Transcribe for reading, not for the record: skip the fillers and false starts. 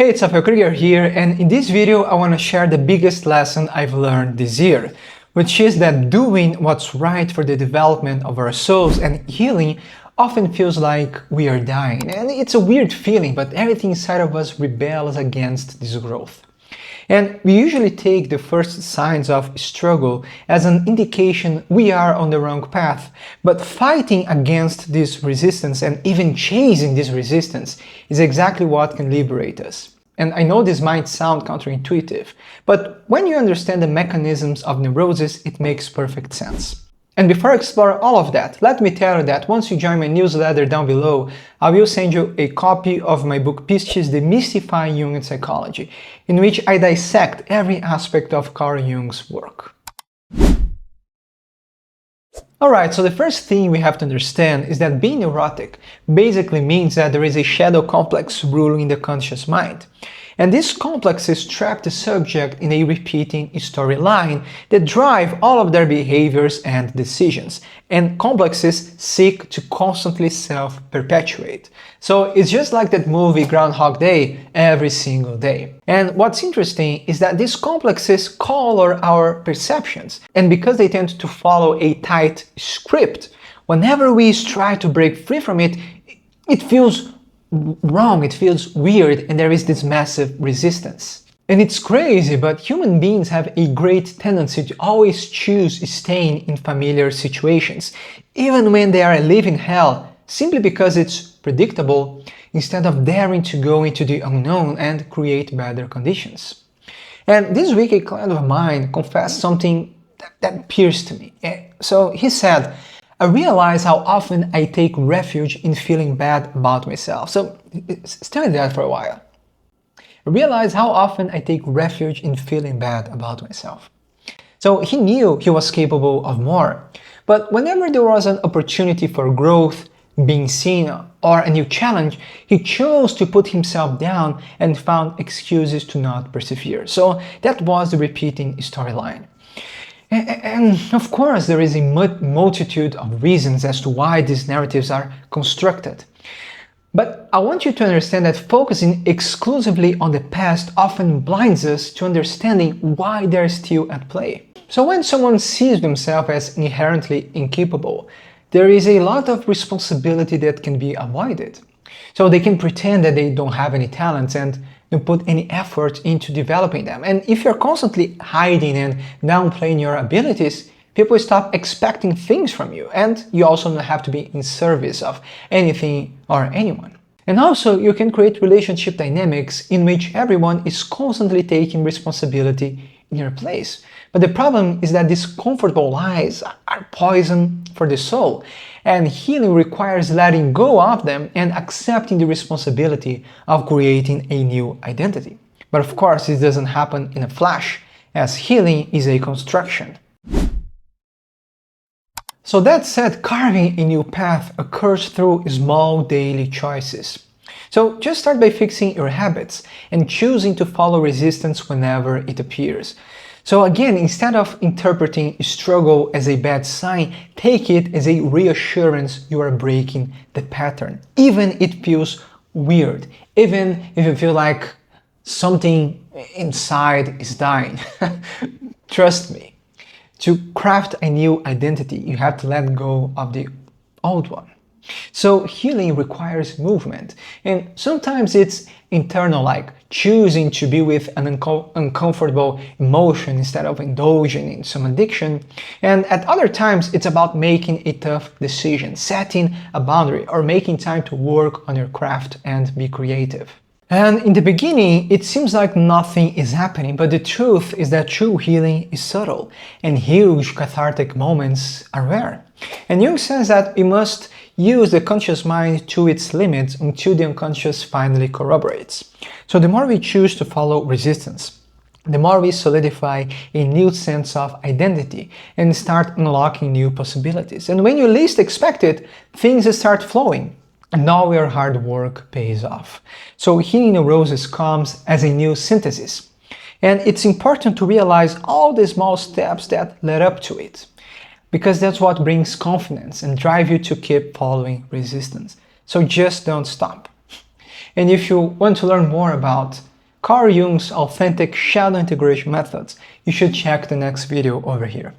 Hey, it's Rafael Krieger here, and in this video I want to share the biggest lesson I've learned this year, which is that doing what's right for the development of our souls and healing often feels like we are dying. And it's a weird feeling, but everything inside of us rebels against this growth. And we usually take the first signs of struggle as an indication we are on the wrong path. But fighting against this resistance and even chasing this resistance is exactly what can liberate us. And I know this might sound counterintuitive, but when you understand the mechanisms of neurosis, it makes perfect sense. And before I explore all of that, let me tell you that once you join my newsletter down below, I will send you a copy of my book Pistis, Demystifying Jungian Psychology, in which I dissect every aspect of Carl Jung's work. Alright, so the first thing we have to understand is that being neurotic basically means that there is a shadow complex ruling the conscious mind. And these complexes trap the subject in a repeating storyline that drive all of their behaviors and decisions. And complexes seek to constantly self-perpetuate. So it's just like that movie Groundhog Day every single day. And what's interesting is that these complexes color our perceptions. And because they tend to follow a tight script, whenever we try to break free from it, it feels wrong, it feels weird, and there is this massive resistance. And it's crazy, but human beings have a great tendency to always choose staying in familiar situations, even when they are a living hell, simply because it's predictable, instead of daring to go into the unknown and create better conditions. And this week a client of mine confessed something that pierced me. So he said, I realize how often I take refuge in feeling bad about myself. So stay with that for a while. I realize how often I take refuge in feeling bad about myself. So he knew he was capable of more. But whenever there was an opportunity for growth, being seen, or a new challenge, he chose to put himself down and found excuses to not persevere. So that was the repeating storyline. And of course, there is a multitude of reasons as to why these narratives are constructed. But I want you to understand that focusing exclusively on the past often blinds us to understanding why they're still at play. So when someone sees themselves as inherently incapable, there is a lot of responsibility that can be avoided. So they can pretend that they don't have any talents and don't put any effort into developing them. And if you're constantly hiding and downplaying your abilities, people stop expecting things from you, and you also don't have to be in service of anything or anyone. And also, you can create relationship dynamics in which everyone is constantly taking responsibility in your place. But the problem is that these comfortable lies are poison for the soul, and healing requires letting go of them and accepting the responsibility of creating a new identity. But of course, this doesn't happen in a flash, as healing is a construction. So that said, carving a new path occurs through small daily choices. So just start by fixing your habits and choosing to follow resistance whenever it appears. So again, instead of interpreting struggle as a bad sign, take it as a reassurance you are breaking the pattern. Even it feels weird, even if you feel like something inside is dying. Trust me, to craft a new identity, you have to let go of the old one. So healing requires movement, and sometimes it's internal, like choosing to be with an uncomfortable emotion instead of indulging in some addiction. And at other times, it's about making a tough decision, setting a boundary, or making time to work on your craft and be creative. And in the beginning, it seems like nothing is happening, but the truth is that true healing is subtle, and huge cathartic moments are rare. And Jung says that we must use the conscious mind to its limits until the unconscious finally corroborates. So the more we choose to follow resistance, the more we solidify a new sense of identity and start unlocking new possibilities. And when you least expect it, things start flowing. And all your hard work pays off. So healing neurosis comes as a new synthesis. And it's important to realize all the small steps that led up to it, because that's what brings confidence and drive you to keep following resistance. So just don't stop. And if you want to learn more about Carl Jung's authentic shadow integration methods, you should check the next video over here.